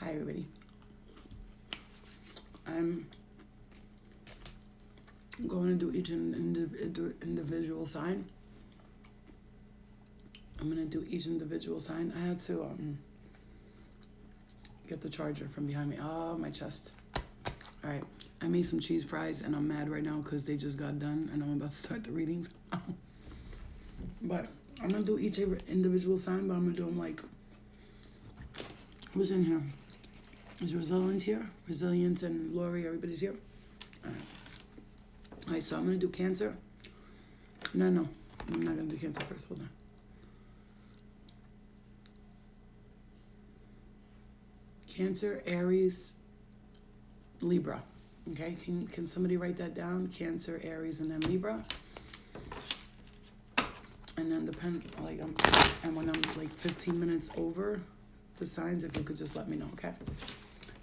Hi, everybody. I'm going to do each individual sign. I'm going to do each individual sign. I had to get the charger from behind me. Oh, my chest. All right. I made some cheese fries, and I'm mad right now because they just got done, and I'm about to start the readings. But I'm going to do each individual sign, but I'm going to do them like... Who's in here? Is Resilience here? Resilience and Lori, everybody's here? All right, so I'm going to do Cancer. No, I'm not going to do Cancer first. Hold on. Cancer, Aries, Libra. Okay, can somebody write that down? Cancer, Aries, and then Libra. And then and when I'm like 15 minutes over the signs, if you could just let me know, okay?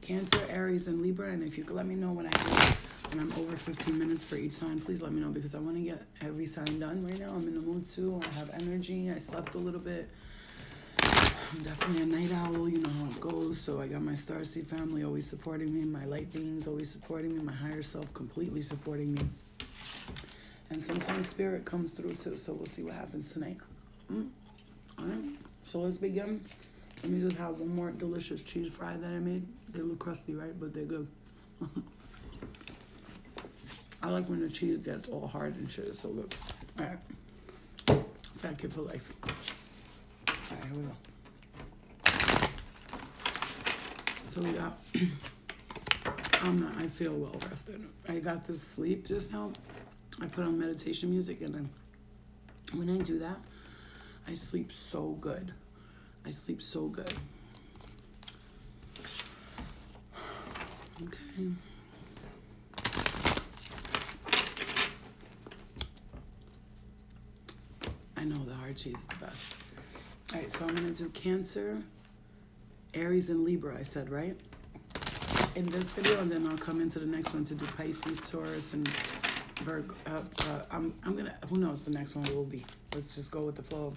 Cancer, Aries, and Libra, and if you could let me know when I'm over 15 minutes for each sign, please let me know, because I want to get every sign done right now. I'm in the mood too. I have energy. I slept a little bit. I'm definitely a night owl. You know how it goes. So I got my starseed family always supporting me. My light beings always supporting me. My higher self completely supporting me. And sometimes spirit comes through too. So we'll see what happens tonight. All right. So let's begin. Let me just have one more delicious cheese fry that I made. They look crusty, right? But they're good. I like when the cheese gets all hard and shit. It's so good. All right. Fat kid for life. All right, here we go. So we got... I feel well rested. I got this sleep just now. I put on meditation music, and then when I do that, I sleep so good. I sleep so good. Okay. I know the hard cheese is the best. All right, so I'm going to do Cancer, Aries, and Libra, I said, right? In this video, and then I'll come into the next one to do Pisces, Taurus, and Virgo. I'm going to, who knows the next one will be. Let's just go with the flow.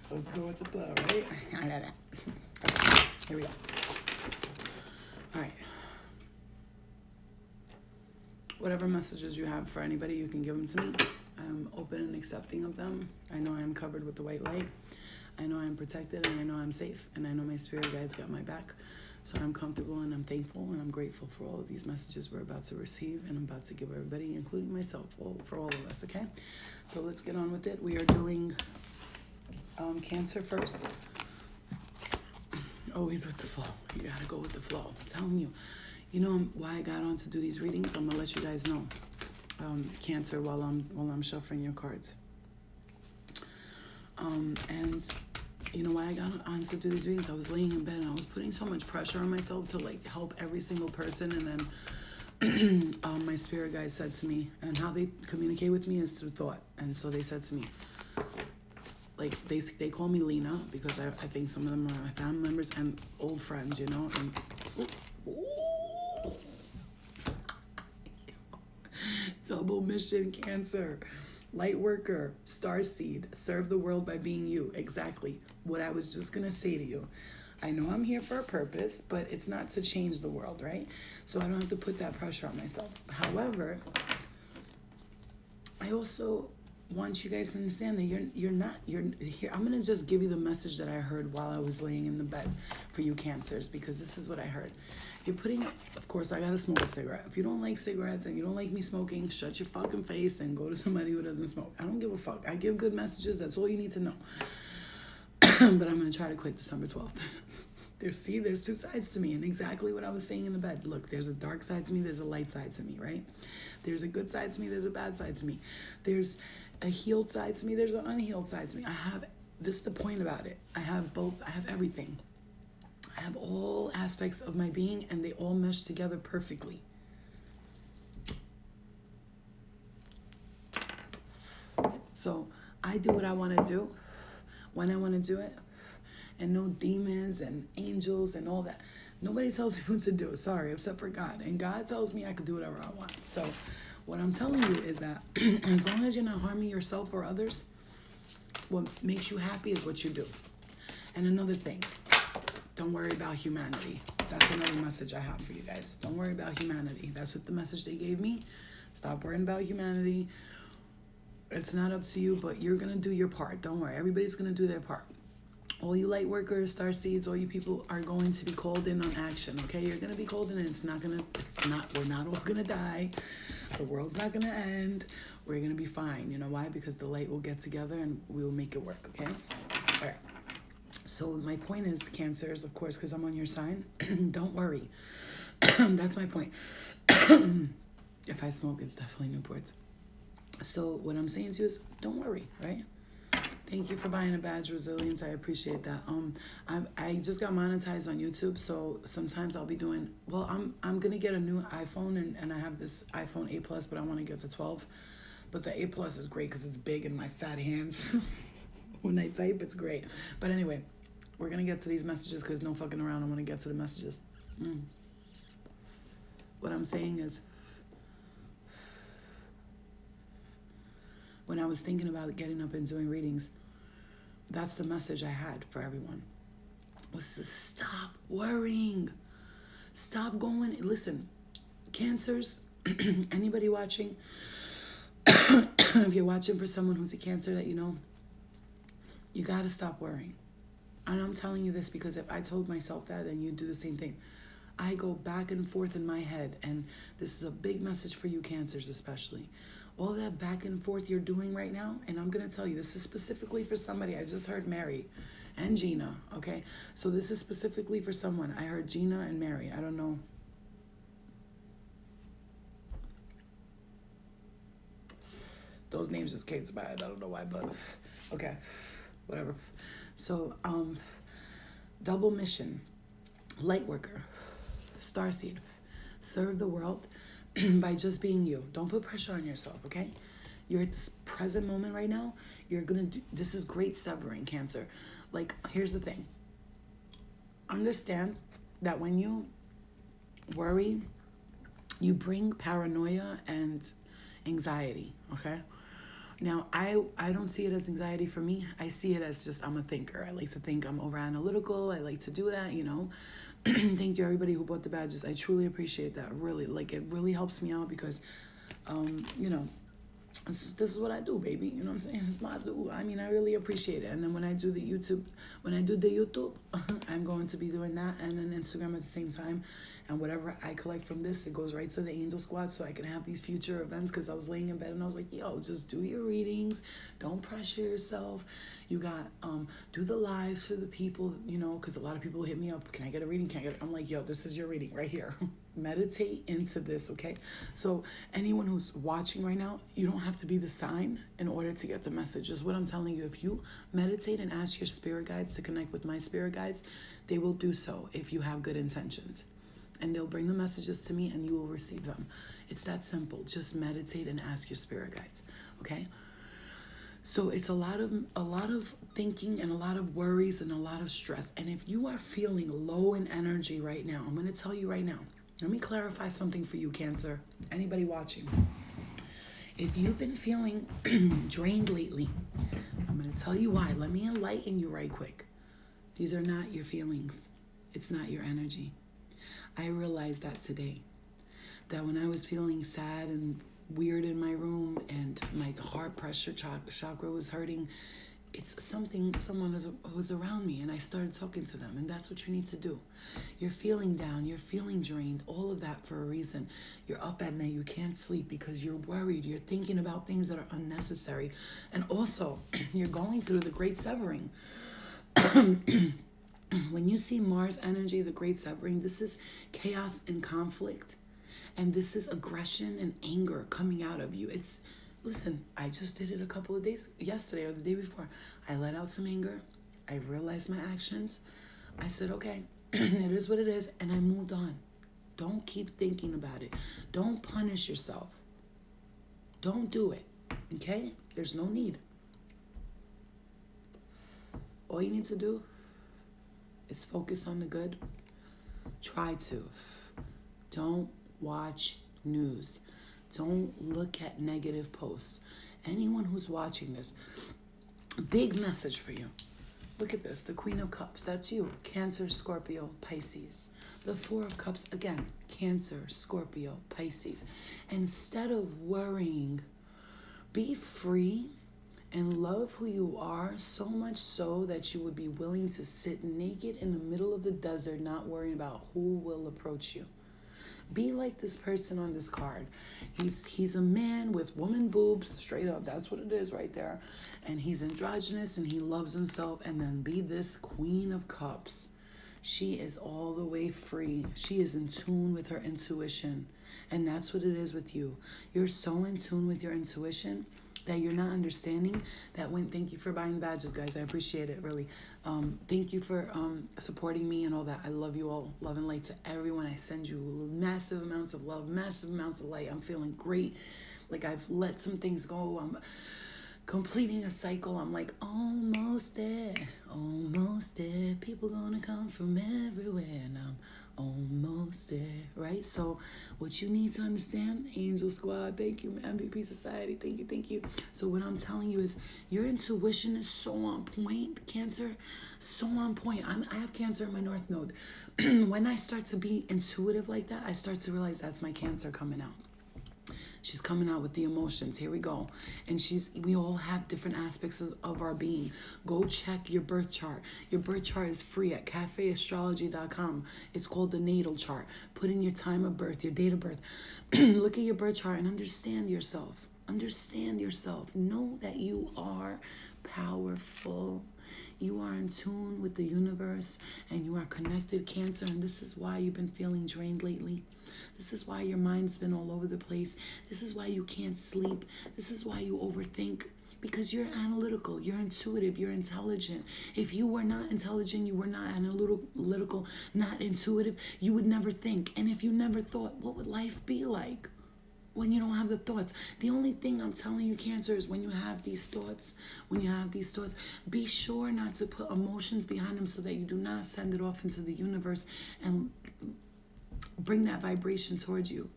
Let's go with the flow, right? Okay, here we go. All right. Whatever messages you have for anybody, you can give them to me. I'm open and accepting of them. I know I am covered with the white light. I know I am protected, and I know I'm safe, and I know my spirit guides got my back. So I'm comfortable, and I'm thankful, and I'm grateful for all of these messages we're about to receive, and I'm about to give everybody, including myself, for all of us, okay? So let's get on with it. We are doing Cancer first. Always with the flow. You gotta go with the flow. I'm telling you. You know why I got on to do these readings? I'm gonna let you guys know. Cancer, while I'm shuffling your cards. And you know why I got on to do these readings? I was laying in bed and I was putting so much pressure on myself to like help every single person, and then my spirit guides said to me, and how they communicate with me is through thought. And so they said to me, like they call me Lena, because I think some of them are my family members and old friends, you know. And double mission, Cancer, light worker, starseed, serve the world by being you. Exactly what I was just gonna say to you. I know I'm here for a purpose, but it's not to change the world, right? So I don't have to put that pressure on myself. However, I also want you guys to understand that you're here. I'm gonna just give you the message that I heard while I was laying in the bed for you Cancers, because this is what I heard. You're putting, of course, I gotta smoke a cigarette. If you don't like cigarettes and you don't like me smoking, shut your fucking face and go to somebody who doesn't smoke. I don't give a fuck. I give good messages. That's all you need to know. But I'm gonna try to quit December 12th. There's two sides to me, and exactly what I was saying in the bed. Look, there's a dark side to me. There's a light side to me, right? There's a good side to me. There's a bad side to me. There's a healed side to me. There's an unhealed side to me. This is the point about it. I have both. I have everything. I have all aspects of my being, and they all mesh together perfectly. So I do what I want to do when I want to do it, and no demons and angels and all that. Nobody tells me what to do. Sorry, except for God. And God tells me I can do whatever I want. So what I'm telling you is that as long as you're not harming yourself or others, what makes you happy is what you do. And another thing, don't worry about humanity. That's another message I have for you guys. Don't worry about humanity. That's what the message they gave me. Stop worrying about humanity. It's not up to you, but you're going to do your part. Don't worry. Everybody's going to do their part. All you light workers, star seeds, all you people are going to be called in on action, okay? You're going to be called in, and we're not all going to die. The world's not going to end. We're going to be fine. You know why? Because the light will get together and we will make it work, okay? All right. So my point is, Cancers, of course, because I'm on your sign, don't worry. That's my point. If I smoke, it's definitely Newports. So what I'm saying to you is, don't worry, right? Thank you for buying a badge, Resilience. I appreciate that. I just got monetized on YouTube, so sometimes I'll be doing. Well, I'm gonna get a new iPhone, and I have this iPhone 8 Plus, but I want to get the 12. But the 8 Plus is great because it's big in my fat hands. When I type, it's great. But anyway, we're gonna get to these messages because no fucking around. I want to get to the messages. What I'm saying is, when I was thinking about getting up and doing readings, that's the message I had for everyone, was to stop worrying. Stop going. Listen, Cancers, anybody watching, if you're watching for someone who's a Cancer that you know, you got to stop worrying. And I'm telling you this because if I told myself that, then you'd do the same thing. I go back and forth in my head, and this is a big message for you Cancers especially. All that back and forth you're doing right now, and I'm going to tell you, this is specifically for somebody. I just heard Mary and Gina, okay? So this is specifically for someone. I heard Gina and Mary. I don't know. Those names just came to my head. I don't know why, but okay, whatever. So, double mission, light worker, starseed, serve the world by just being you. Don't put pressure on yourself, okay? You're at this present moment right now. You're gonna do, this is great severing, Cancer. Like, here's the thing. Understand that when you worry, you bring paranoia and anxiety, okay? Now, I don't see it as anxiety for me. I see it as just, I'm a thinker. I like to think. I'm over analytical. I like to do that, you know. Thank you, everybody who bought the badges. I truly appreciate that. Really, like, it really helps me out because, you know, this is what I do, baby. You know what I'm saying? It's my do. I mean, I really appreciate it. And then when I do the YouTube, I'm going to be doing that and then Instagram at the same time. And whatever I collect from this, it goes right to the Angel Squad so I can have these future events, because I was laying in bed and I was like, yo, just do your readings. Don't pressure yourself. You got, do the lives for the people, you know, because a lot of people hit me up. Can I get a reading? Can I get it? I'm like, yo, this is your reading right here. Meditate into this, okay? So anyone who's watching right now, you don't have to be the sign in order to get the message. Is what I'm telling you. If you meditate and ask your spirit guides to connect with my spirit guides, they will do so if you have good intentions. And they'll bring the messages to me and you will receive them. It's that simple. Just meditate and ask your spirit guides, okay? So it's a lot of thinking and a lot of worries and a lot of stress. And if you are feeling low in energy right now, I'm going to tell you right now. Let me clarify something for you, Cancer. Anybody watching? If you've been feeling drained lately, I'm going to tell you why. Let me enlighten you right quick. These are not your feelings. It's not your energy. I realized that today. That when I was feeling sad and weird in my room and my heart pressure chakra was hurting, it's someone was around me, and I started talking to them, and that's what you need to do. You're feeling down, you're feeling drained, all of that for a reason. You're up at night, you can't sleep because you're worried, you're thinking about things that are unnecessary, and also you're going through the great severing. When you see Mars energy, the great severing, this is chaos and conflict, and this is aggression and anger coming out of you. Listen, I just did it a couple of days, yesterday or the day before. I let out some anger. I realized my actions. I said, okay, it is what it is, and I moved on. Don't keep thinking about it. Don't punish yourself. Don't do it, okay? There's no need. All you need to do is focus on the good. Try to. Don't watch news. Don't look at negative posts. Anyone who's watching this, big message for you. Look at this. The Queen of Cups. That's you. Cancer, Scorpio, Pisces. The Four of Cups. Again, Cancer, Scorpio, Pisces. Instead of worrying, be free and love who you are, so much so that you would be willing to sit naked in the middle of the desert, not worrying about who will approach you. Be like this person on this card. He's a man with woman boobs, straight up. That's what it is right there. And he's androgynous and he loves himself. And then be this Queen of Cups. She is all the way free. She is in tune with her intuition. And that's what it is with you. You're so in tune with your intuition that you're not understanding that when, thank you for buying the badges, guys. I appreciate it, really. Thank you for supporting me and all that. I love you all. Love and light to everyone. I send you massive amounts of love, massive amounts of light. I'm feeling great. Like I've let some things go. I'm completing a cycle. I'm like almost there, almost there. People gonna come from everywhere and I'm almost there, right? So what you need to understand, Angel Squad, thank you, MVP Society, thank you. So what I'm telling you is your intuition is so on point, Cancer, so on point. I have Cancer in my North Node. When I start to be intuitive like that, I start to realize that's my Cancer coming out. She's coming out with the emotions. Here we go. And we all have different aspects of our being. Go check your birth chart. Your birth chart is free at cafeastrology.com. It's called the natal chart. Put in your time of birth, your date of birth. Look at your birth chart and understand yourself. Understand yourself. Know that you are powerful. You are in tune with the universe and you are connected, Cancer. And this is why you've been feeling drained lately. This is why your mind's been all over the place. This is why you can't sleep. This is why you overthink. Because you're analytical, you're intuitive, you're intelligent. If you were not intelligent, you were not analytical, not intuitive, you would never think. And if you never thought, what would life be like when you don't have the thoughts? The only thing I'm telling you, Cancer, is when you have these thoughts, be sure not to put emotions behind them so that you do not send it off into the universe and bring that vibration towards you.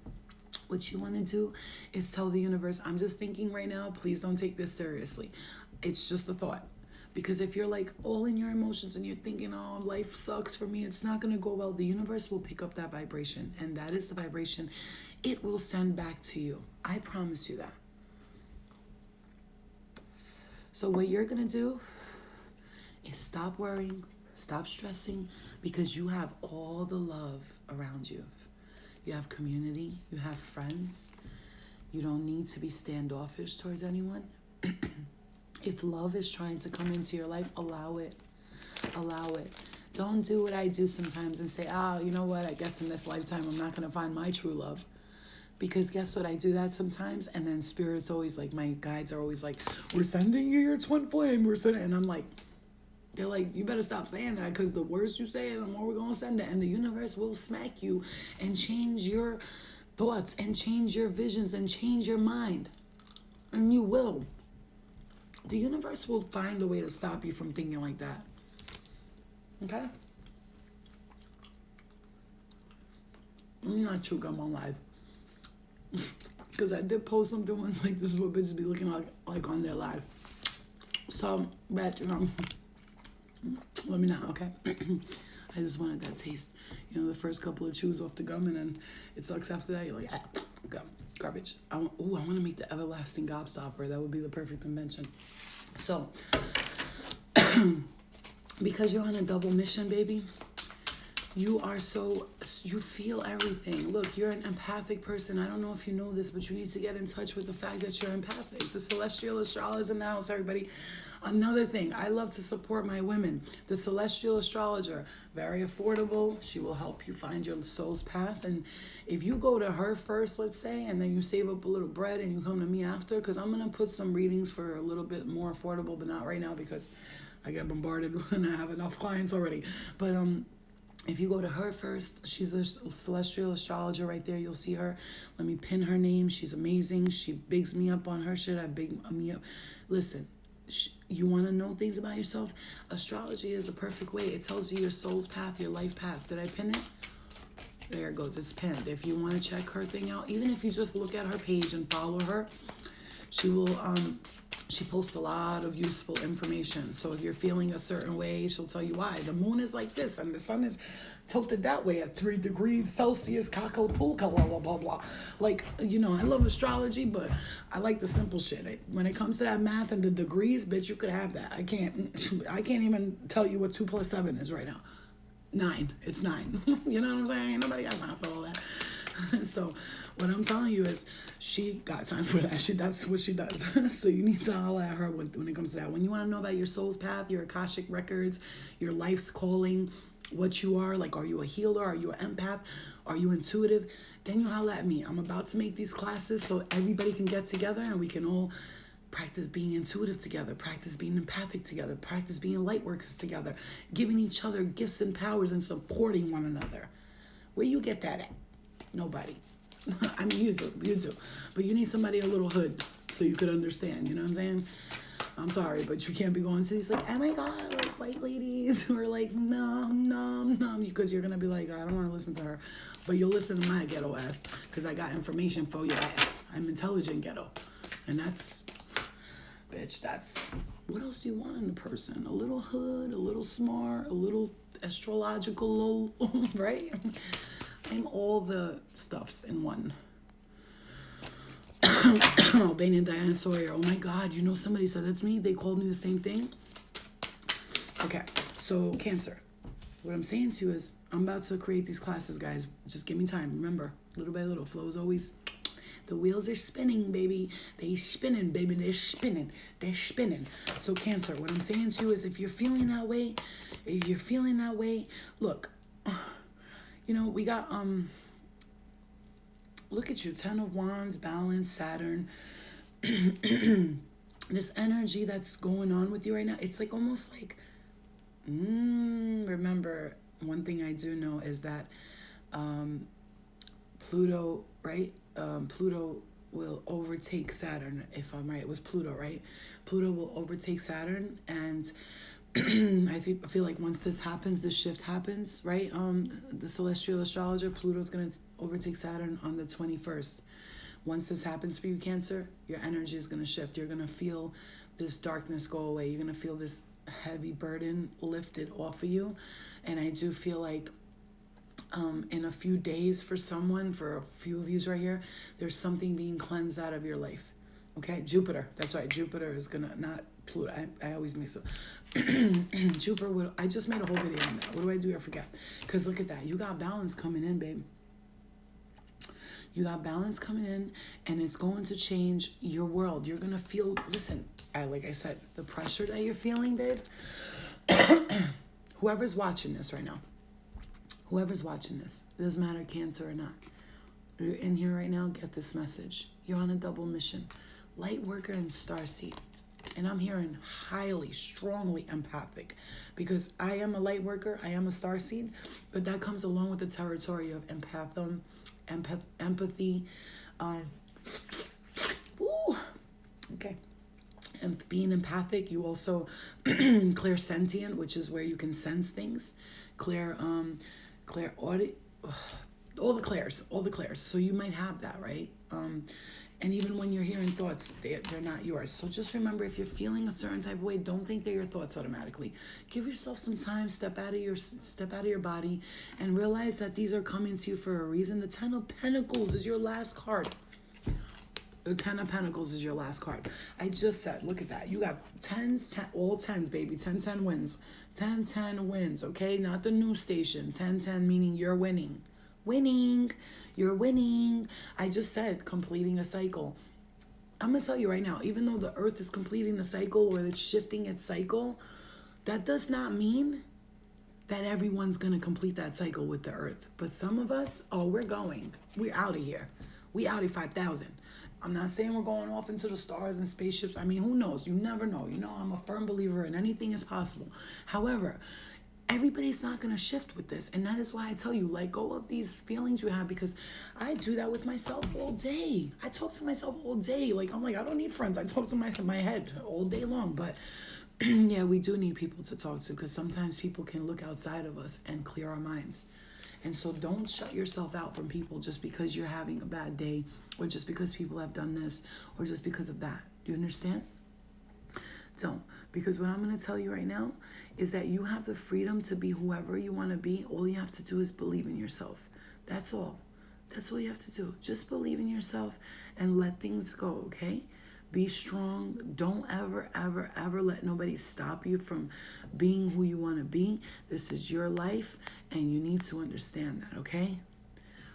What you want to do is tell the universe, I'm just thinking right now, please don't take this seriously. It's just a thought. Because if you're like all in your emotions and you're thinking, oh, life sucks for me, it's not going to go well, the universe will pick up that vibration. And that is the vibration it will send back to you. I promise you that. So what you're going to do is stop worrying, stop stressing, because you have all the love around you. You have community, you have friends. You don't need to be standoffish towards anyone. If love is trying to come into your life, allow it. Allow it. Don't do what I do sometimes and say, you know what, I guess in this lifetime I'm not going to find my true love. Because guess what, I do that sometimes, and then Spirit's always like, my guides are always like, we're sending you your twin flame, and I'm like, they're like, you better stop saying that, because the worse you say it, the more we're going to send it. And the universe will smack you and change your thoughts and change your visions and change your mind. And you will. The universe will find a way to stop you from thinking like that. Okay? I'm not true, I'm on live. Because I did post something once like, this is what bitches be looking like on their live. So, but, let me know, okay? I just wanted that taste. You know, the first couple of chews off the gum, and then it sucks after that. You're like, gum, garbage. I want to make the everlasting gobstopper. That would be the perfect invention. So, because you're on a double mission, baby, you feel everything. Look, you're an empathic person. I don't know if you know this, but you need to get in touch with the fact that you're empathic. The celestial astrologers in the house, everybody. Another thing, I love to support my women. The celestial astrologer, very affordable. She will help you find your soul's path. And if you go to her first, let's say, and then you save up a little bread and you come to me after, because I'm going to put some readings for a little bit more affordable, but not right now because I get bombarded and I have enough clients already. But if you go to her first, she's a celestial astrologer right there. You'll see her. Let me pin her name. She's amazing. She bigs me up on her shit. I big me up. Listen. You want to know things about yourself? Astrology is a perfect way. It tells you your soul's path, your life path. Did I pin it? There it goes. It's pinned. If you want to check her thing out, even if you just look at her page and follow her, she will She posts a lot of useful information. So if you're feeling a certain way, she'll tell you why. The moon is like this and the sun is tilted that way at 3 degrees Celsius, blah, blah, blah, blah. Like, you know, I love astrology, but I like the simple shit. When it comes to that math and the degrees, bitch, you could have that. I can't even tell you what 2 plus 7 is right now. 9. It's 9. You know what I'm saying? Ain't nobody got time for all that. So what I'm telling you is she got time for that. That's what she does. So you need to holler at her when it comes to that. When you want to know about your soul's path, your Akashic records, your life's calling, what you are, like, are you a healer? Are you an empath? Are you intuitive? Then you holler at me. I'm about to make these classes so everybody can get together and we can all practice being intuitive together, practice being empathic together, practice being light workers together, giving each other gifts and powers and supporting one another. Where you get that at? Nobody. I mean, you do. But you need somebody a little hood so you could understand, you know what I'm saying? I'm sorry, but you can't be going to these like, oh my God, like white ladies who are like, no, because you're going to be like, I don't want to listen to her. But you'll listen to my ghetto ass because I got information for your ass. I'm intelligent ghetto. And that's, bitch, what else do you want in a person? A little hood, a little smart, a little astrological, right? I'm all the stuffs in one. Bane and Diane Sawyer. Oh my God, you know somebody said that's me. They called me the same thing. Okay, so Cancer. What I'm saying to you is I'm about to create these classes, guys. Just give me time. Remember, little by little. Flow is always... The wheels are spinning, baby. They spinning, baby. They're spinning. So Cancer, what I'm saying to you is if you're feeling that way, look, you know, we got, look at you, 10 of Wands, balance, Saturn. This energy that's going on with you right now, it's like almost like, remember, one thing I do know is that Pluto, right? Pluto will overtake Saturn, if I'm right. It was Pluto, right? Pluto will overtake Saturn, and I feel like once this happens, this shift happens, right? The celestial astrologer, Pluto's going to overtake Saturn on the 21st. Once this happens for you, Cancer, your energy is going to shift. You're going to feel this darkness go away. You're going to feel this heavy burden lifted off of you. And I do feel like in a few days for a few of yous right here, there's something being cleansed out of your life. Okay, Jupiter. That's right. Jupiter is going to, not Pluto. I always mix up. Jupiter I just made a whole video on that. What do I do? I forget. Because look at that. You got balance coming in, babe. You got balance coming in, and it's going to change your world. You're going to feel, listen, like I said, the pressure that you're feeling, babe. Whoever's watching this right now, it doesn't matter Cancer or not. You're in here right now, get this message. You're on a double mission. Light worker and starseed. And I'm hearing highly, strongly empathic, because I am a light worker, I am a starseed, but that comes along with the territory of empathy. Okay. And being empathic, you also clairsentient, which is where you can sense things. Clairaudient, all the clairs. So you might have that, right? And even when you're hearing thoughts, they're not yours. So just remember, if you're feeling a certain type of way, don't think they're your thoughts automatically. Give yourself some time, step out of your body, and realize that these are coming to you for a reason. The 10 of Pentacles is your last card. The 10 of Pentacles is your last card. I just said, look at that. You got all 10s, baby. 10 wins. 10 wins, okay? Not the news station. 10 meaning you're winning. You're winning. I just said completing a cycle. I'm going to tell you right now, even though the earth is completing the cycle or it's shifting its cycle, that does not mean that everyone's going to complete that cycle with the earth. But some of us, we're out of here. We out of 5,000. I'm not saying we're going off into the stars and spaceships. I mean, who knows? You never know. You know, I'm a firm believer in anything is possible. However, everybody's not going to shift with this. And that is why I tell you, let go of these feelings you have, because I do that with myself all day. I talk to myself all day. Like, I'm like, I don't need friends. I talk to my head all day long. But yeah, we do need people to talk to, because sometimes people can look outside of us and clear our minds. And so don't shut yourself out from people just because you're having a bad day, or just because people have done this, or just because of that. Do you understand? Don't. Because what I'm going to tell you right now is that you have the freedom to be whoever you want to be. All you have to do is believe in yourself. That's all. That's all you have to do. Just believe in yourself and let things go, okay? Be strong. Don't ever, ever, ever let nobody stop you from being who you want to be. This is your life, and you need to understand that, okay?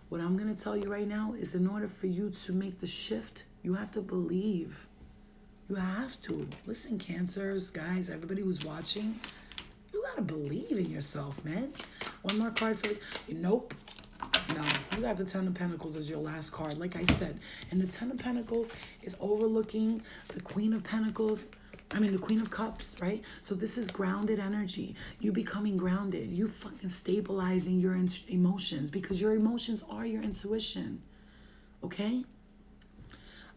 What I'm going to tell you right now is in order for you to make the shift, you have to believe. You have to. Listen, Cancers, guys, everybody who's watching, you got to believe in yourself, man. One more card for you. Nope. No, you got the Ten of Pentacles as your last card, like I said. And the Ten of Pentacles is overlooking the Queen of Pentacles. I mean, the Queen of Cups, right? So this is grounded energy. You becoming grounded. You fucking stabilizing your emotions because your emotions are your intuition. Okay?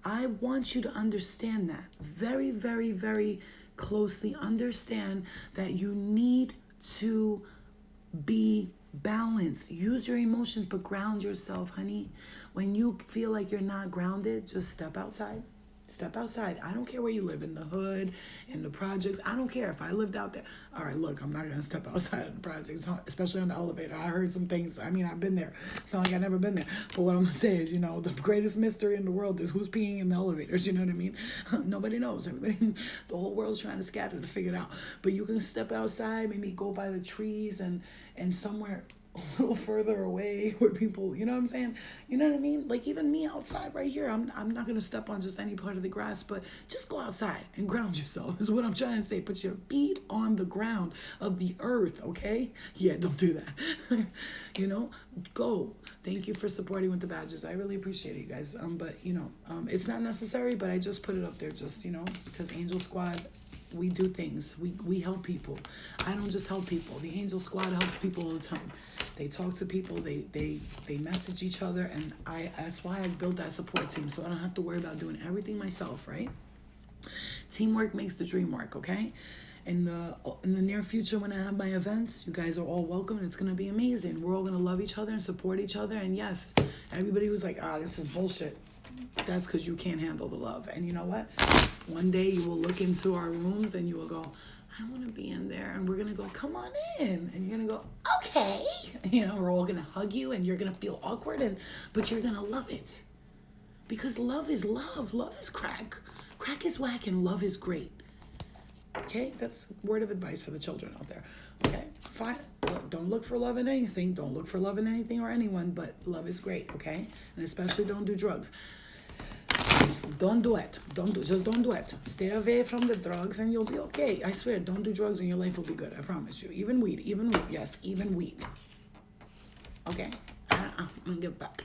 I want you to understand that very, very, very closely. Understand that you need to be balanced. Use your emotions, but ground yourself, honey. When you feel like you're not grounded, just step outside. Step outside. I don't care where you live, in the hood, in the projects. I don't care if I lived out there. All right, look, I'm not going to step outside of the projects, especially on the elevator. I heard some things. I mean, I've been there. It's not like I've never been there. But what I'm going to say is, the greatest mystery in the world is who's peeing in the elevators. You know what I mean? Nobody knows. Everybody, the whole world's trying to scatter to figure it out. But you can step outside, maybe go by the trees and somewhere a little further away where people, you know what I'm saying? You know what I mean? Like even me outside right here, I'm not going to step on just any part of the grass, but just go outside and ground yourself is what I'm trying to say. Put your feet on the ground of the earth, okay? Yeah, don't do that. Go. Thank you for supporting with the badges. I really appreciate it, you guys. But it's not necessary, but I just put it up there just, because Angel Squad, we do things. We help people. I don't just help people. The Angel Squad helps people all the time. They talk to people. They message each other, and that's why I built that support team, so I don't have to worry about doing everything myself, right? Teamwork makes the dream work, okay? In the near future, when I have my events, you guys are all welcome, and it's gonna be amazing. We're all gonna love each other and support each other. And yes, everybody was like, this is bullshit. That's because you can't handle the love. And you know what? One day you will look into our rooms and you will go, I want to be in there. And we're going to go, come on in. And you're going to go, okay. We're all going to hug you and you're going to feel awkward, but you're going to love it. Because love is love. Love is crack. Crack is whack and love is great. Okay? That's word of advice for the children out there. Okay? Fine. Don't look for love in anything. Don't look for love in anything or anyone, but love is great. Okay? And especially don't do drugs. Don't do it. Just don't do it. Stay away from the drugs and you'll be okay. I swear, don't do drugs and your life will be good. I promise you. Even weed. Yes, even weed. Okay? I'm gonna get back.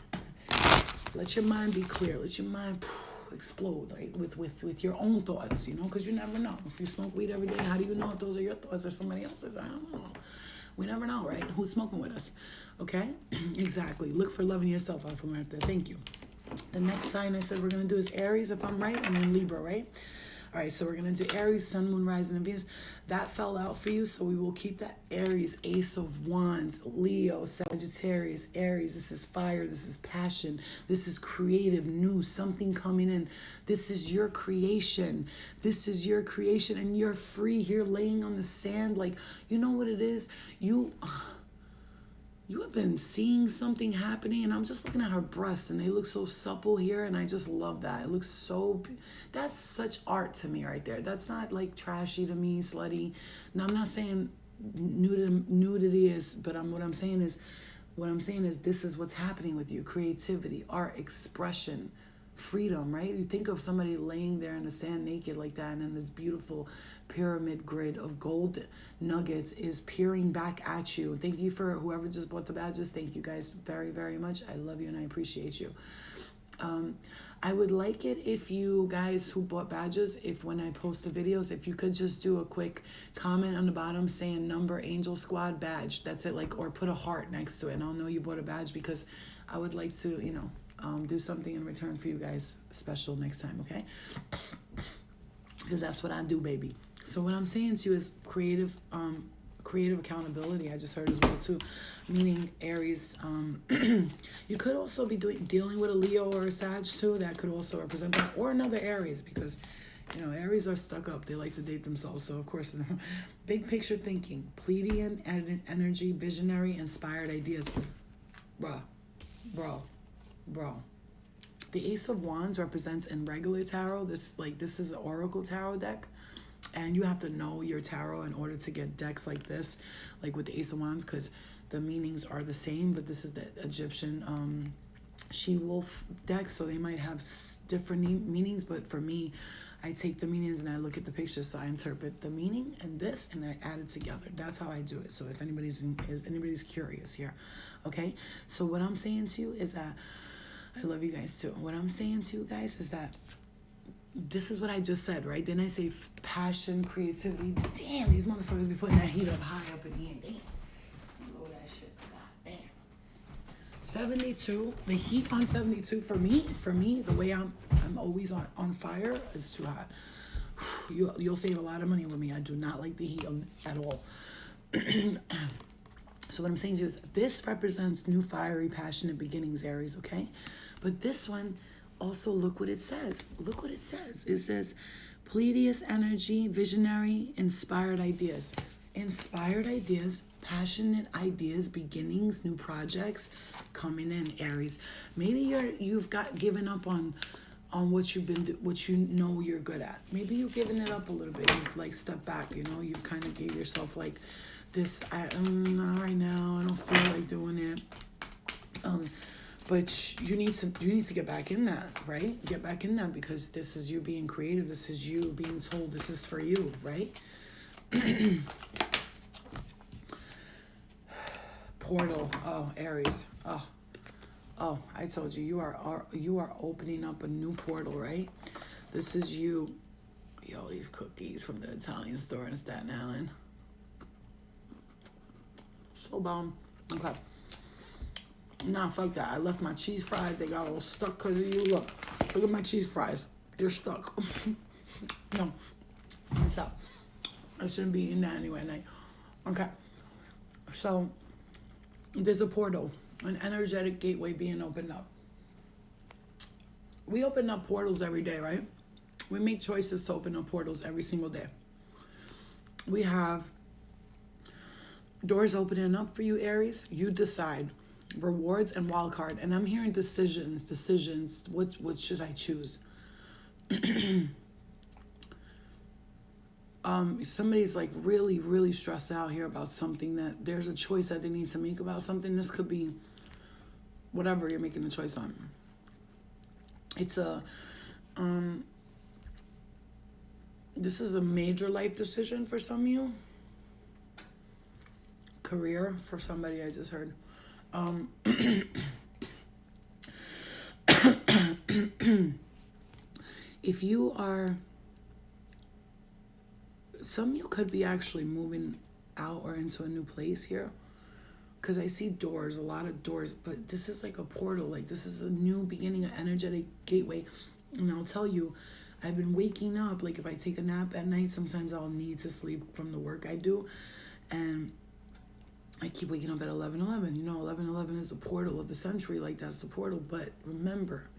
Let your mind be clear. Let your mind explode, right? With your own thoughts, because you never know. If you smoke weed every day, how do you know if those are your thoughts or somebody else's? I don't know. We never know, right? Who's smoking with us? Okay? Exactly. Look for love in yourself, Alpha Martha. Thank you. The next sign I said we're going to do is Aries, if I'm right, and then Libra, right? All right, so we're going to do Aries, Sun, Moon, Rising, and Venus. That fell out for you, so we will keep that. Aries, Ace of Wands, Leo, Sagittarius, Aries. This is fire. This is passion. This is creative, new, something coming in. This is your creation. This is your creation, and you're free here laying on the sand. Like, you know what it is? You have been seeing something happening, and I'm just looking at her breasts, and they look so supple here, and I just love that. It looks so, that's such art to me right there. That's not like trashy to me, slutty. Now, I'm not saying nudity is, but what I'm saying is this is what's happening with you. Creativity, art, expression, freedom, right? You think of somebody laying there in the sand naked like that, and then this beautiful pyramid grid of gold nuggets is peering back at you. Thank you for whoever just bought the badges. Thank you guys very, very much. I love you and I appreciate you. I would like it if you guys who bought badges, if when I post the videos, if you could just do a quick comment on the bottom saying number Angel Squad badge. That's it, or put a heart next to it, and I'll know you bought a badge, because I would like to, do something in return for you guys special next time, okay? Because that's what I do, baby. So what I'm saying to you is creative accountability. I just heard as well too, meaning Aries. You could also be dealing with a Leo or a Sag too. That could also represent that, or another Aries, because You know, Aries are stuck up. They like to date themselves. So, of course, big picture thinking, Pleiadian energy, visionary, inspired ideas. Bro, bro, bro. The Ace of Wands represents in regular tarot. This is an Oracle tarot deck. And you have to know your tarot in order to get decks like this, like with the Ace of Wands, because the meanings are the same, but this is the Egyptian she-wolf deck, so they might have different meanings, but for me, I take the meanings and I look at the pictures, so I interpret the meaning and this, and I add it together. That's how I do it. So if anybody's curious here, okay? So what I'm saying to you is that I love you guys too. What I'm saying to you guys is that this is what I just said, right? Then I say passion, creativity. Damn, these motherfuckers be putting that heat up high up in here. Damn. Load that shit. God damn. 72. The heat on 72 for me, the way I'm always on fire, is too hot. You'll save a lot of money with me. I do not like the heat at all. So what I'm saying to you is this represents new, fiery, passionate beginnings, Aries, okay? But this one, also look what it says. Look what it says. It says Pleiadian energy, visionary, inspired ideas. Inspired ideas, passionate ideas, beginnings, new projects coming in, Aries. Maybe you've got given up on what you know you're good at. Maybe you've given it up a little bit. You've like stepped back, you know, you kind of gave yourself like this, not right now, I don't feel like doing it. But you need to get back in that, right? Get back in that, because this is you being creative. This is you being told this is for you, right? Portal. Oh, Aries. Oh, I told you, you are opening up a new portal, right? This is you. Yo, these cookies from the Italian store in Staten Island. So bomb. Okay. Nah, fuck that. I left my cheese fries. They got all stuck because of you. Look at my cheese fries. They're stuck. No. Stop. I shouldn't be eating that anyway at night. Okay. So, there's a portal. An energetic gateway being opened up. We open up portals every day, right? We make choices to open up portals every single day. We have doors opening up for you, Aries. You decide. Rewards and wild card. And I'm hearing decisions. What should I choose? Somebody's like really, really stressed out here about something, that there's a choice that they need to make about something. This could be whatever you're making a choice on. It's this is a major life decision for some of you. Career for somebody, I just heard. If you are, some of you could be actually moving out or into a new place here, because I see doors, a lot of doors, but this is like a portal. Like, this is a new beginning, an energetic gateway. And I'll tell you, I've been waking up, like if I take a nap at night, sometimes I'll need to sleep from the work I do, and I keep waking up at 11:11. You know, 11:11 is the portal of the century. Like, that's the portal. But remember,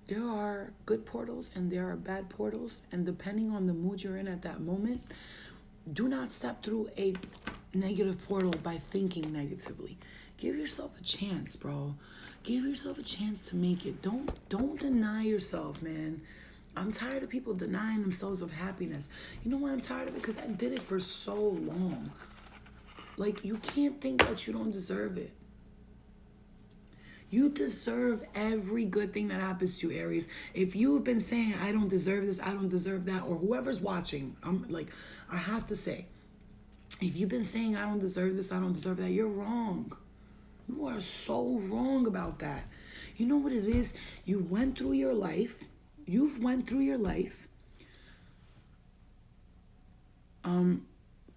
there are good portals and there are bad portals. And depending on the mood you're in at that moment, do not step through a negative portal by thinking negatively. Give yourself a chance, bro. Give yourself a chance to make it. Don't deny yourself, man. I'm tired of people denying themselves of happiness. You know why I'm tired of it? Because I did it for so long. Like, you can't think that you don't deserve it. You deserve every good thing that happens to you, Aries. If you've been saying, I don't deserve this, I don't deserve that, or whoever's watching, I have to say, if you've been saying, I don't deserve this, I don't deserve that, you're wrong. You are so wrong about that. You know what it is? You went through your life. You've went through your life.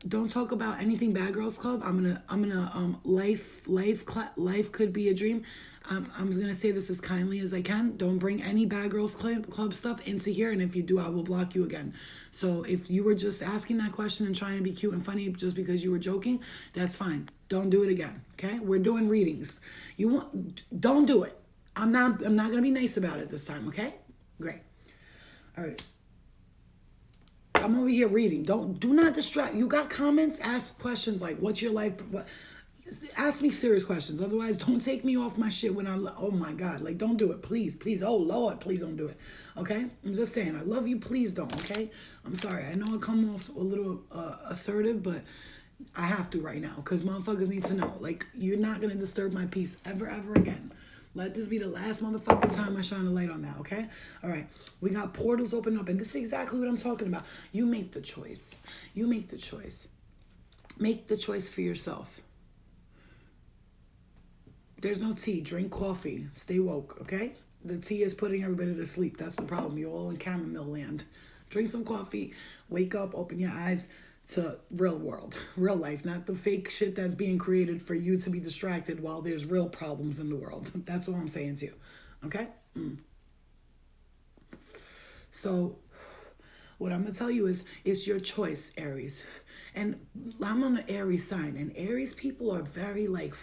Don't talk about anything Bad Girls Club. I'm gonna life could be a dream. I'm gonna say this as kindly as I can. Don't bring any Bad Girls Club stuff into here, and if you do, I will block you again. So if you were just asking that question and trying to be cute and funny just because you were joking, that's fine. Don't do it again. Okay? We're doing readings. Don't do it. I'm not gonna be nice about it this time. Okay? Great. All right. I'm over here reading. Do not distract. You got comments? Ask questions like, what's your life? What? Ask me serious questions. Otherwise, don't take me off my shit when I'm, oh my God. Like, don't do it. Please, please. Oh, Lord, please don't do it. Okay? I'm just saying, I love you. Please don't. Okay? I'm sorry. I know I come off a little assertive, but I have to right now because motherfuckers need to know. Like, you're not going to disturb my peace ever, ever again. Let this be the last motherfucking time I shine a light on that, okay? All right. We got portals open up, and this is exactly what I'm talking about. You make the choice. You make the choice. Make the choice for yourself. There's no tea. Drink coffee. Stay woke, okay? The tea is putting everybody to sleep. That's the problem. You're all in chamomile land. Drink some coffee. Wake up. Open your eyes to real world, real life, not the fake shit that's being created for you to be distracted while there's real problems in the world. That's what I'm saying to you. Okay? So what I'm going to tell you is it's your choice, Aries. And I'm on the Aries sign, and Aries people are very like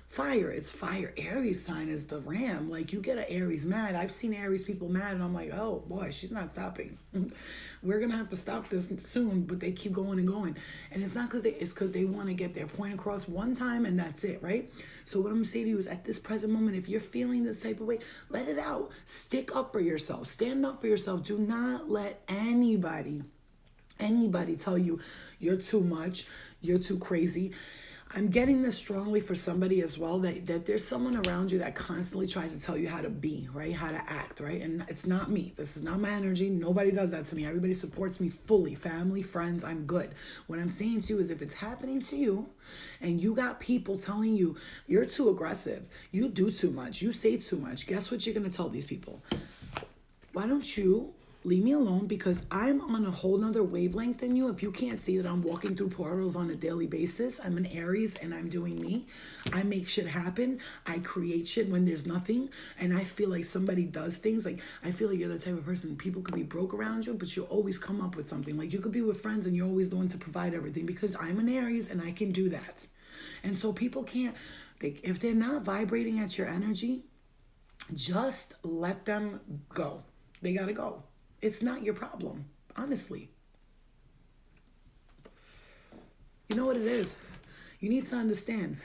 fire. It's fire. Aries sign is the ram. Like, you get an Aries mad. I've seen Aries people mad, and I'm like, oh boy, she's not stopping. We're gonna have to stop this soon, but they keep going and going. And it's not because they want to get their point across one time and that's it, right? So what I'm gonna say to you is, at this present moment, if you're feeling this type of way, let it out. Stick up for yourself. Stand up for yourself. Do not let anybody tell you you're too much, you're too crazy. I'm getting this strongly for somebody as well, that there's someone around you that constantly tries to tell you how to be, right? How to act, right? And it's not me. This is not my energy. Nobody does that to me. Everybody supports me fully. Family, friends, I'm good. What I'm saying to you is, if it's happening to you and you got people telling you you're too aggressive, you do too much, you say too much, guess what you're going to tell these people? Why don't you leave me alone, because I'm on a whole nother wavelength than you. If you can't see that I'm walking through portals on a daily basis, I'm an Aries and I'm doing me. I make shit happen. I create shit when there's nothing. And I feel like somebody does things. Like, I feel like you're the type of person, people could be broke around you, but you always come up with something. Like, you could be with friends and you're always the one to provide everything, because I'm an Aries and I can do that. And so people can't, if they're not vibrating at your energy, just let them go. They gotta go. It's not your problem, honestly. You know what it is? You need to understand.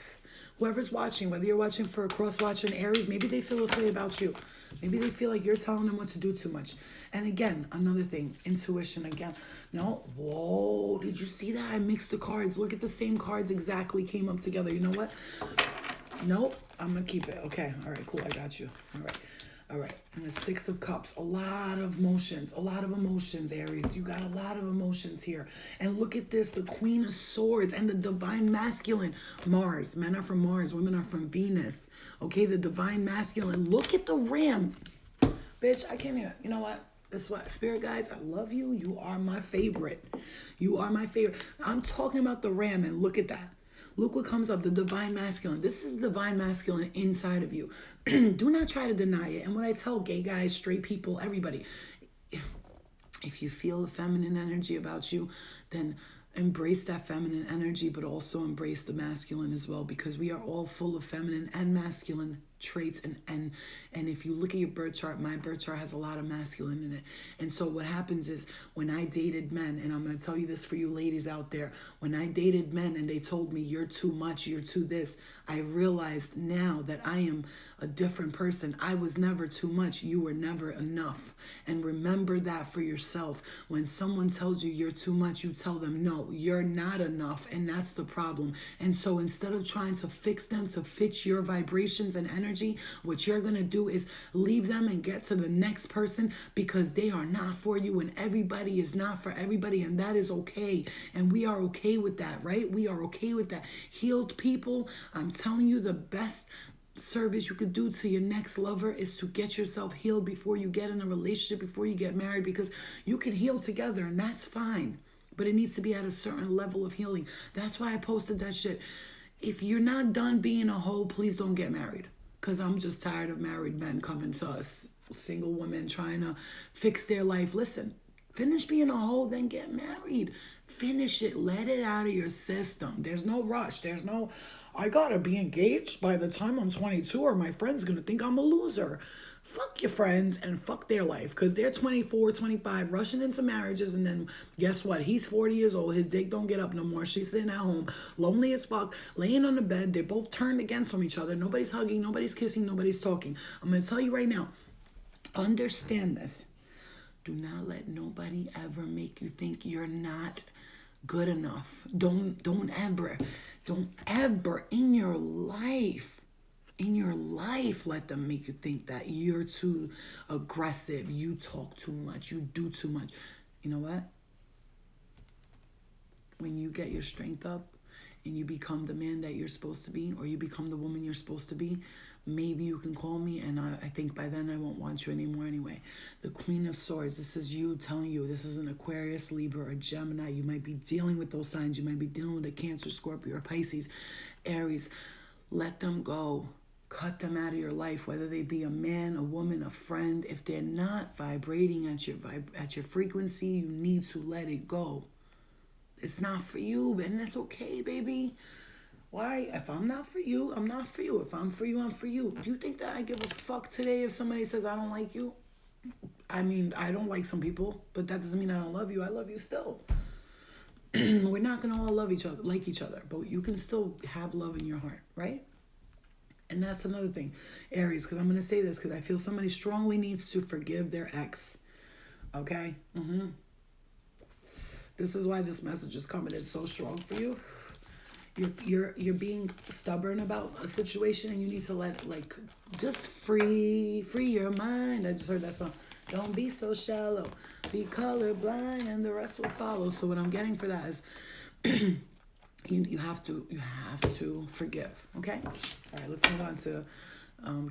Whoever's watching, whether you're watching for a cross-watch in Aries, maybe they feel this way about you. Maybe they feel like you're telling them what to do too much. And again, another thing, intuition again. No, whoa, did you see that? I mixed the cards. Look at the same cards exactly came up together. You know what? Nope, I'm going to keep it. Okay, all right, cool, I got you. All right, and the Six of Cups, a lot of emotions, Aries. You got a lot of emotions here. And look at this, the Queen of Swords and the Divine Masculine. Mars, men are from Mars, women are from Venus. Okay, the Divine Masculine. Look at the Ram. Bitch, I can't even, you know what? That's what, Spirit guys, I love you. You are my favorite. You are my favorite. I'm talking about the Ram, and look at that. Look what comes up, the Divine Masculine. This is the Divine Masculine inside of you. Do not try to deny it. And what I tell gay guys, straight people, everybody, if you feel the feminine energy about you, then embrace that feminine energy, but also embrace the masculine as well, because we are all full of feminine and masculine traits. And if you look at your birth chart, my birth chart has a lot of masculine in it. And so what happens is, when I dated men, and I'm going to tell you this for you ladies out there, when I dated men and they told me you're too much, you're too this, I realized now that I am a different person. I was never too much. You were never enough. And remember that for yourself. When someone tells you you're too much, you tell them, no, you're not enough. And that's the problem. And so instead of trying to fix them to fit your vibrations and energy, what you're going to do is leave them and get to the next person, because they are not for you, and everybody is not for everybody, and that is okay. And we are okay with that, right? We are okay with that. Healed people, I'm telling you, the best service you could do to your next lover is to get yourself healed before you get in a relationship, before you get married, because you can heal together and that's fine, but it needs to be at a certain level of healing. That's why I posted that shit. If you're not done being a hoe, please don't get married, because I'm just tired of married men coming to us, single women trying to fix their life. Listen, finish being a hoe, then get married. Finish it. Let it out of your system. There's no rush. There's no, I gotta be engaged by the time I'm 22 or my friend's gonna think I'm a loser. fuck your friends and fuck their life, because they're 24, 25, rushing into marriages, and then guess what? He's 40 years old. His dick don't get up no more. She's sitting at home, lonely as fuck, laying on the bed. They're both turned against from each other. Nobody's hugging, nobody's kissing, nobody's talking. I'm going to tell you right now, understand this. Do not let nobody ever make you think you're not good enough. Don't ever in your life let them make you think that you're too aggressive, you talk too much, you do too much. You know what? When you get your strength up and you become the man that you're supposed to be, or you become the woman you're supposed to be, maybe you can call me, and I think by then I won't want you anymore anyway. The Queen of Swords, this is you telling you, this is an Aquarius, Libra, or Gemini. You might be dealing with those signs. You might be dealing with a Cancer, Scorpio, or Pisces, Aries. Let them go. Cut them out of your life, whether they be a man, a woman, a friend. If they're not vibrating at your frequency, you need to let it go. It's not for you, and that's okay, baby. Why? If I'm not for you, I'm not for you. If I'm for you, I'm for you. Do you think that I give a fuck today if somebody says I don't like you? I mean, I don't like some people, but that doesn't mean I don't love you. I love you still. We're not going to all love each other, like each other, but you can still have love in your heart, right? And that's another thing, Aries, because I'm going to say this because I feel somebody strongly needs to forgive their ex, okay? This is why this message is coming in so strong for you. You're being stubborn about a situation, and you need to just free your mind. I just heard that song. Don't be so shallow, be colorblind, and the rest will follow. So what I'm getting for that is you have to forgive. Okay, all right. Let's move on to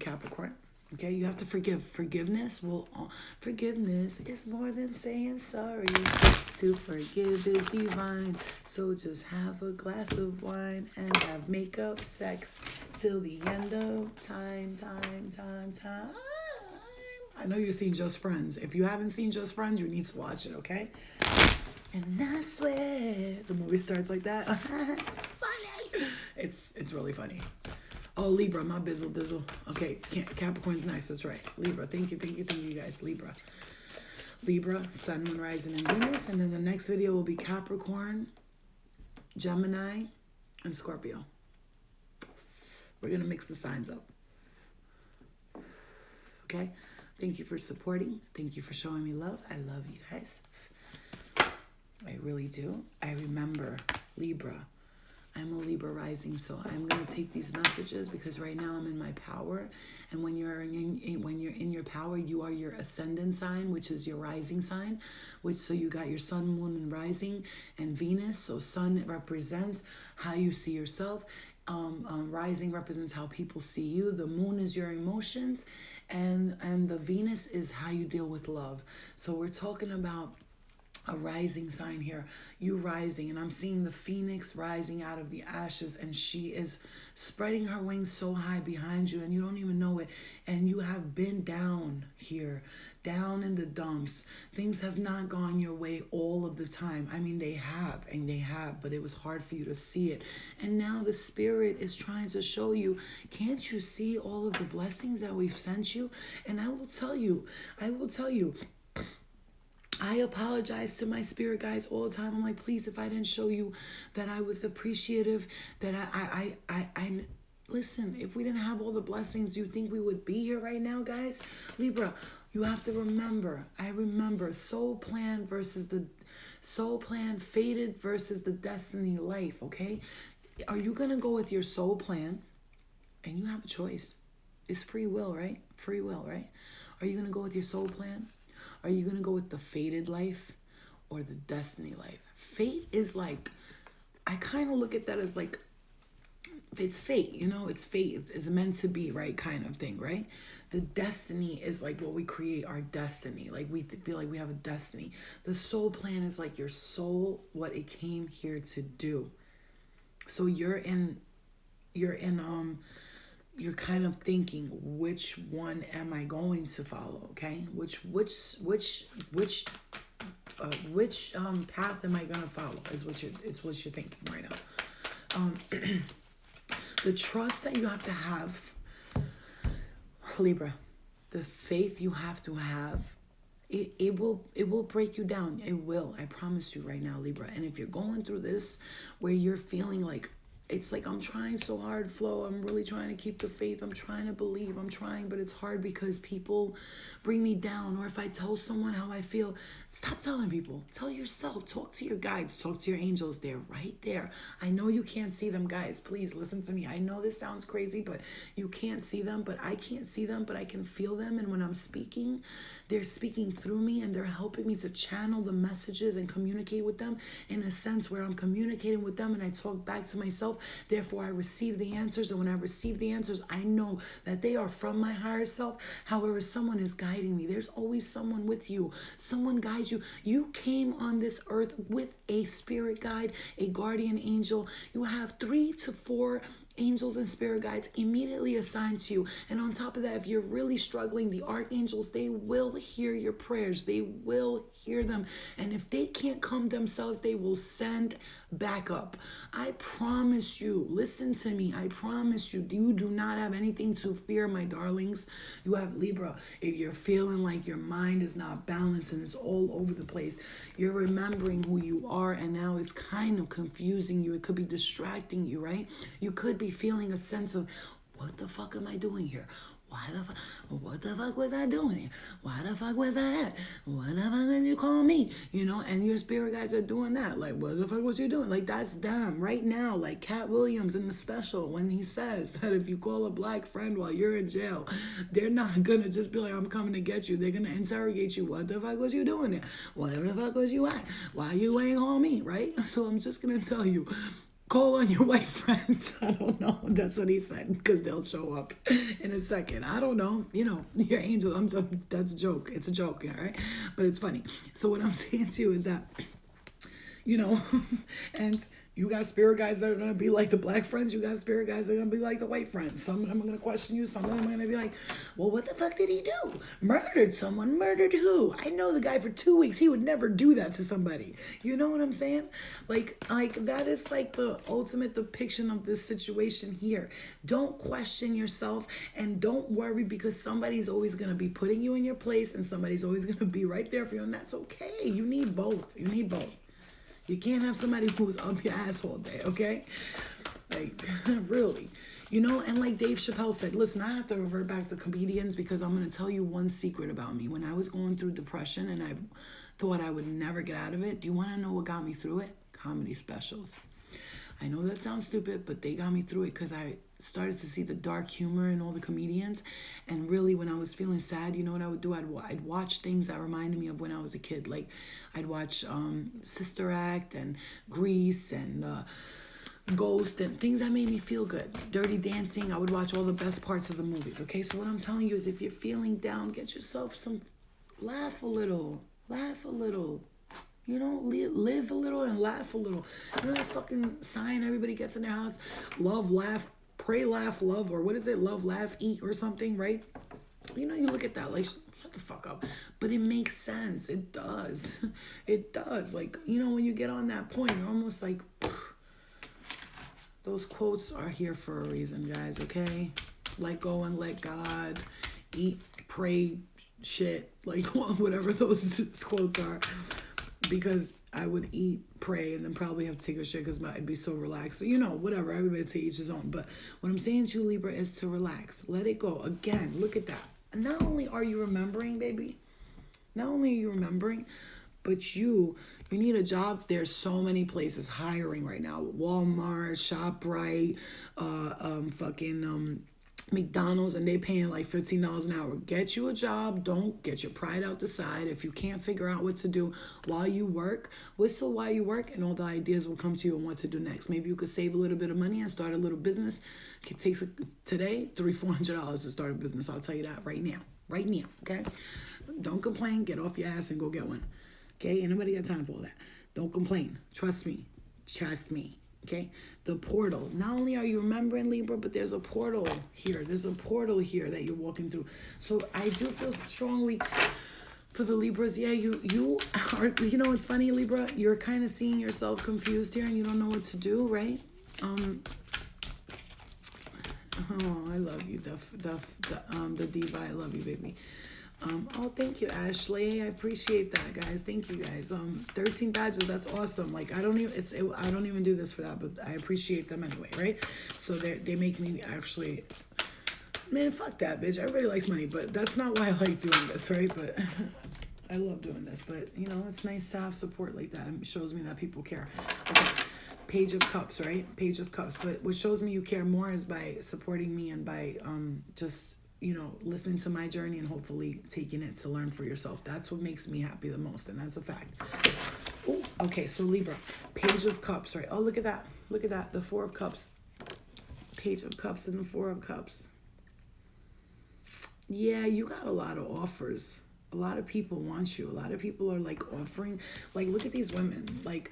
Capricorn. Okay, you have to forgive. Forgiveness is more than saying sorry. To forgive is divine. So just have a glass of wine and have makeup sex till the end of time. I know you've seen Just Friends. If you haven't seen Just Friends, you need to watch it, okay? And I swear, the movie starts like that. It's so funny. It's really funny. Oh, Libra, my bizzle dizzle. Okay, Capricorn's next. That's right. Libra. Thank you, guys. Libra, Sun, Moon, Rising, and Venus. And then the next video will be Capricorn, Gemini, and Scorpio. We're going to mix the signs up. Okay? Thank you for supporting. Thank you for showing me love. I love you guys. I really do. I remember Libra. I'm a Libra rising, so I'm going to take these messages because right now I'm in my power. And when you're in your power, you are your ascendant sign, which is your rising sign. So you got your sun, moon, and rising, and Venus. So sun represents how you see yourself. Rising represents how people see you. The moon is your emotions, and the Venus is how you deal with love. So we're talking about a rising sign here, you rising, and I'm seeing the phoenix rising out of the ashes, and she is spreading her wings so high behind you, and you don't even know it, and you have been down here, down in the dumps. Things have not gone your way all of the time. I mean, they have, but it was hard for you to see it, and now the spirit is trying to show you, can't you see all of the blessings that we've sent you? And I will tell you, I apologize to my spirit guides all the time. I'm like, please, if I didn't show you that I was appreciative, that I listen, if we didn't have all the blessings, you think we would be here right now, guys? Libra, you have to remember, I remember soul plan, fated versus the destiny life, okay? Are you going to go with your soul plan? And you have a choice. It's free will, right? Free will, right? Are you going to go with your soul plan? Are you going to go with the fated life or the destiny life? Fate is like, I kind of look at that as like, it's fate, it's fate. It's meant to be, right? Kind of thing, right? The destiny is like what we create our destiny. Like we feel like we have a destiny. The soul plan is like your soul, what it came here to do. So you're kind of thinking, which one am I going to follow? Okay, which path am I gonna follow? Is what you're thinking right now. The trust that you have to have, Libra. the faith you have to have, it will break you down. It will. I promise you right now, Libra. And if you're going through this where you're feeling like, it's like, I'm trying so hard, Flo. I'm really trying to keep the faith. I'm trying to believe. I'm trying, but it's hard because people bring me down. Or if I tell someone how I feel, stop telling people. Tell yourself. Talk to your guides. Talk to your angels. They're right there. I know you can't see them, guys. Please listen to me. I know this sounds crazy, but you can't see them. But I can't see them, but I can feel them. And when I'm speaking, they're speaking through me, and they're helping me to channel the messages and communicate with them in a sense where I'm communicating with them and I talk back to myself. Therefore, I receive the answers. And when I receive the answers, I know that they are from my higher self. However, someone is guiding me. There's always someone with you. Someone guides you. You came on this earth with a spirit guide, a guardian angel. You have 3 to 4 angels and spirit guides immediately assigned to you. And on top of that, if you're really struggling, the archangels, they will hear your prayers. They will hear them. And if they can't come themselves, they will send backup. I promise you, listen to me. I promise you, you do not have anything to fear, my darlings. You have Libra. If you're feeling like your mind is not balanced and it's all over the place, you're remembering who you are, and now it's kind of confusing you. It could be distracting you, right? You could be feeling a sense of, what the fuck am I doing here? What the fuck was I doing here? Why the fuck was I at? What the fuck did you call me? You know, and your spirit guides are doing that. Like, what the fuck was you doing? Like, that's them right now. Like Cat Williams in the special, when he says that if you call a black friend while you're in jail, they're not gonna just be like, I'm coming to get you. They're gonna interrogate you. What the fuck was you doing there? Where the fuck was you at? Why you ain't call me, right? So I'm just gonna tell you, call on your white friends. I don't know. That's what he said, because they'll show up in a second. I don't know. You know, your angel. That's a joke. It's a joke, all right? But it's funny. So what I'm saying to you is that, you know, and you got spirit guides that are going to be like the black friends. You got spirit guides that are going to be like the white friends. Some of them are going to question you. Some of them are going to be like, well, what the fuck did he do? Murdered someone. Murdered who? I know the guy for 2 weeks. He would never do that to somebody. You know what I'm saying? Like that is like the ultimate depiction of this situation here. Don't question yourself, and don't worry, because somebody's always going to be putting you in your place, and somebody's always going to be right there for you. And that's okay. You need both. You need both. You can't have somebody who's up your ass all day, okay? Like, really. You know, and like Dave Chappelle said, listen, I have to revert back to comedians, because I'm going to tell you one secret about me. When I was going through depression and I thought I would never get out of it, do you want to know what got me through it? Comedy specials. I know that sounds stupid, but they got me through it, because I started to see the dark humor in all the comedians. And really, when I was feeling sad, you know what I would do? I'd watch things that reminded me of when I was a kid. Like, I'd watch Sister Act and Grease and Ghost and things that made me feel good. Dirty Dancing. I would watch all the best parts of the movies, okay? So what I'm telling you is, if you're feeling down, get yourself some, laugh a little. You know, live a little and laugh a little. You know that fucking sign everybody gets in their house? Love, laugh, pray, laugh, love, or what is it? Love, laugh, eat, or something, right? You know, you look at that like, shut the fuck up. But it makes sense. It does. It does. Like, you know, when you get on that point, you're almost like, those quotes are here for a reason, guys, okay? Let go and let God. Eat, pray, shit. Like, whatever those quotes are. Because I would eat, pray, and then probably have to take a shit because I'd be so relaxed. So, you know, whatever. Everybody to each his own. But what I'm saying to you, Libra, is to relax. Let it go. Again, look at that. And not only are you remembering, baby, not only are you remembering, but you need a job. There's so many places hiring right now. Walmart, ShopRite, McDonald's, and they paying like $15 an hour. Get you a job. Don't get your pride out the side. If you can't figure out what to do while you work, whistle while you work, and all the ideas will come to you on what to do next. Maybe you could save a little bit of money and start a little business. It takes today $300-$400 to start a business. I'll tell you that right now, okay? Don't complain. Get off your ass and go get one. Okay, ain't nobody got time for all that. Don't complain. Trust me. Okay, the portal. Not only are you remembering, Libra, but there's a portal here. There's a portal here that you're walking through. So I do feel strongly for the Libras. Yeah, you are, you know, it's funny, Libra, you're kind of seeing yourself confused here and you don't know what to do, right? Oh, I love you, the diva. I love you, baby. Oh, thank you, Ashley. I appreciate that, guys. Thank you, guys. 13 badges. That's awesome. Like, I don't even do this for that, but I appreciate them anyway, right? So they make me actually, man, fuck that, bitch. Everybody likes money, but that's not why I like doing this, right? But I love doing this, but you know, it's nice to have support like that. It shows me that people care. Okay. Page of Cups, right? Page of Cups. But what shows me you care more is by supporting me and by just, you know, listening to my journey and hopefully taking it to learn for yourself. That's what makes me happy the most, and that's a fact. Ooh, okay, so Libra, Page of Cups, right? Oh, look at that. Look at that. The Four of Cups. Page of Cups and the Four of Cups. Yeah, you got a lot of offers. A lot of people want you. A lot of people are like offering. Like, look at these women. Like,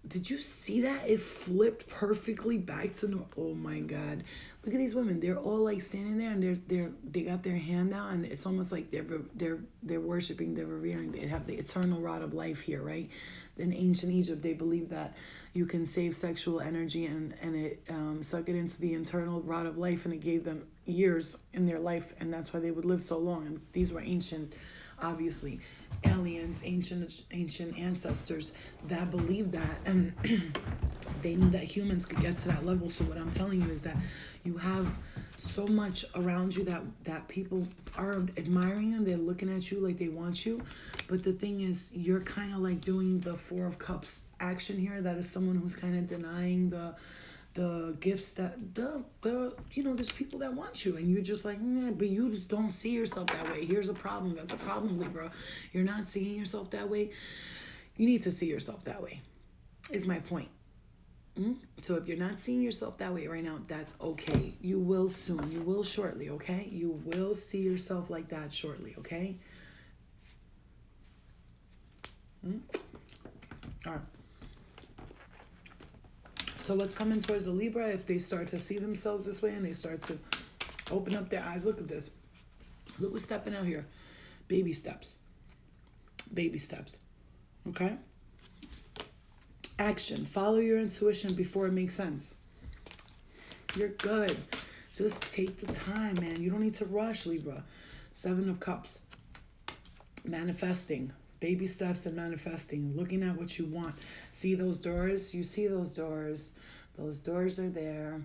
did you see that? It flipped perfectly back to no. Oh my God! Look at these women. They're all like standing there, and they got their hand out, and it's almost like they're worshiping, they're revering. They have the eternal rod of life here, right? In ancient Egypt, they believed that you can save sexual energy and it suck it into the eternal rod of life, and it gave them years in their life, and that's why they would live so long. And these were ancient, obviously, aliens, ancient ancestors that believed that, and they knew that humans could get to that level. So what I'm telling you is that you have so much around you that people are admiring you. They're looking at you like they want you. But the thing is, you're kind of like doing the Four of Cups action here. That is someone who's kind of denying the gifts that you know, there's people that want you, and you're just like, but you just don't see yourself that way. Here's a problem. That's a problem, Libra. You're not seeing yourself that way. You need to see yourself that way, is my point. So if you're not seeing yourself that way right now, that's okay. You will soon. You will shortly, okay? You will see yourself like that shortly, okay? All right. So what's coming towards the Libra, if they start to see themselves this way and they start to open up their eyes, look at this. Look what's stepping out here. Baby steps. Baby steps. Okay? Action. Follow your intuition before it makes sense. You're good. Just take the time, man. You don't need to rush, Libra. Seven of Cups. Manifesting. Baby steps and manifesting. Looking at what you want. See those doors? You see those doors. Those doors are there.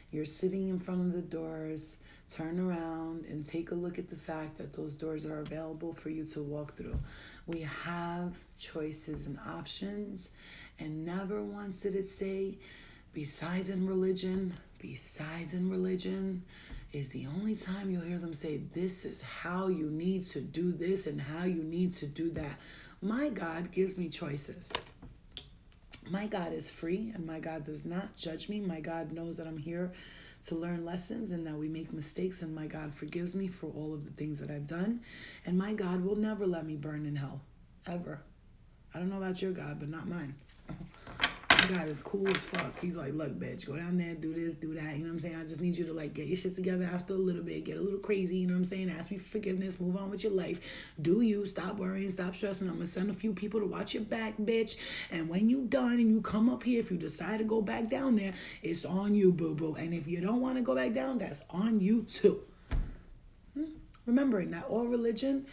You're sitting in front of the doors. Turn around and take a look at the fact that those doors are available for you to walk through. We have choices and options. And never once did it say, besides in religion is the only time you'll hear them say, this is how you need to do this and how you need to do that. My God gives me choices. My God is free, and my God does not judge me. My God knows that I'm here to learn lessons and that we make mistakes, and my God forgives me for all of the things that I've done. And my God will never let me burn in hell, ever. I don't know about your God, but not mine. My God is cool as fuck. He's like, look, bitch, go down there, do this, do that. You know what I'm saying? I just need you to like get your shit together after a little bit, get a little crazy. You know what I'm saying? Ask me for forgiveness, move on with your life. Do you, stop worrying, stop stressing. I'm going to send a few people to watch your back, bitch. And when you done and you come up here, if you decide to go back down there, it's on you, boo-boo. And if you don't want to go back down, that's on you too. Remembering that all religion,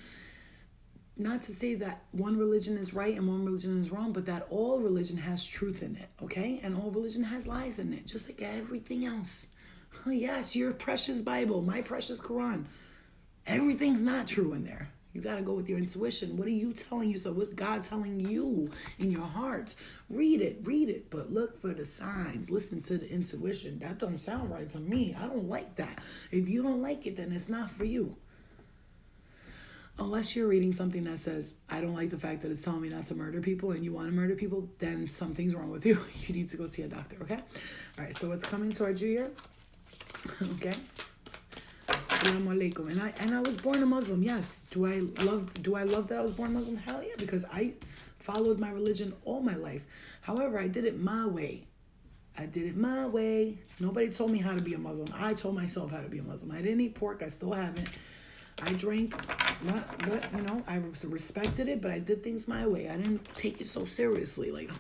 not to say that one religion is right and one religion is wrong, but that all religion has truth in it, okay? And all religion has lies in it, just like everything else. Yes, your precious Bible, my precious Quran. Everything's not true in there. You got to go with your intuition. What are you telling yourself? What's God telling you in your heart? Read it, but look for the signs. Listen to the intuition. That don't sound right to me. I don't like that. If you don't like it, then it's not for you. Unless you're reading something that says, I don't like the fact that it's telling me not to murder people and you want to murder people, then something's wrong with you. You need to go see a doctor, okay? All right, so what's coming towards you here? Okay. Assalamu alaikum. And I was born a Muslim, yes. Do I love that I was born Muslim? Hell yeah, because I followed my religion all my life. However, I did it my way. Nobody told me how to be a Muslim. I told myself how to be a Muslim. I didn't eat pork. I still haven't. I drank, but you know, I respected it, but I did things my way. I didn't take it so seriously. Like,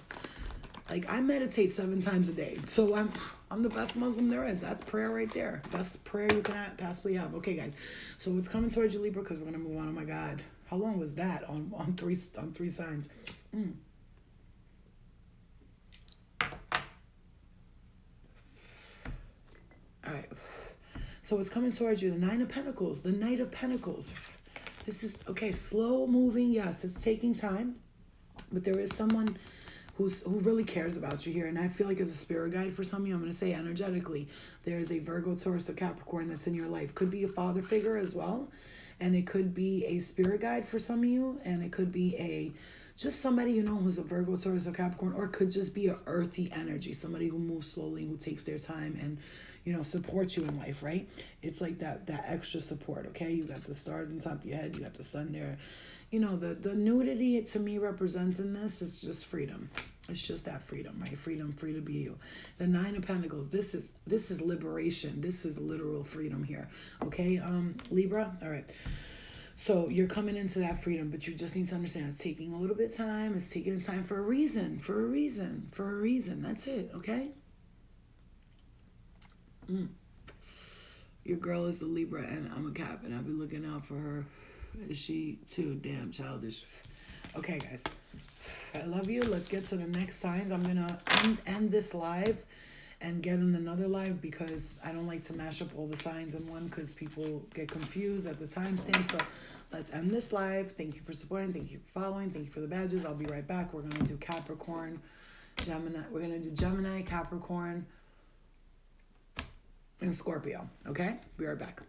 Like, I meditate 7 times a day. So I'm the best Muslim there is. That's prayer right there. Best prayer you can possibly have. Okay, guys. So it's coming towards you, Libra, because we're gonna move on. Oh my God. How long was that on three signs? All right. So it's coming towards you. The Nine of Pentacles. The Knight of Pentacles. This is, okay, slow moving. Yes, it's taking time. But there is someone who really cares about you here. And I feel like as a spirit guide for some of you, I'm going to say energetically, there is a Virgo, Taurus, or Capricorn that's in your life. Could be a father figure as well. And it could be a spirit guide for some of you. And it could be just somebody you know who's a Virgo, Taurus, or Capricorn. Or it could just be an earthy energy. Somebody who moves slowly, who takes their time and, supports you in life, right? It's like that extra support, okay? You got the stars on top of your head. You got the sun there. The nudity to me represents in this is just freedom. It's just that freedom, right? Freedom, free to be you. The Nine of Pentacles, this is liberation. This is literal freedom here, okay? Libra, all right. So you're coming into that freedom, but you just need to understand it's taking a little bit of time. It's taking its time for a reason, That's it, okay? Your girl is a Libra and I'm a Cap, and I'll be looking out for her. Is she too damn childish? Okay, guys. I love you. Let's get to the next signs. I'm going to end this live and get in another live because I don't like to mash up all the signs in one because people get confused at the timestamp. So let's end this live. Thank you for supporting. Thank you for following. Thank you for the badges. I'll be right back. We're going to do Capricorn, Gemini. We're going to do Gemini, Capricorn, and Scorpio. Okay? Be right back.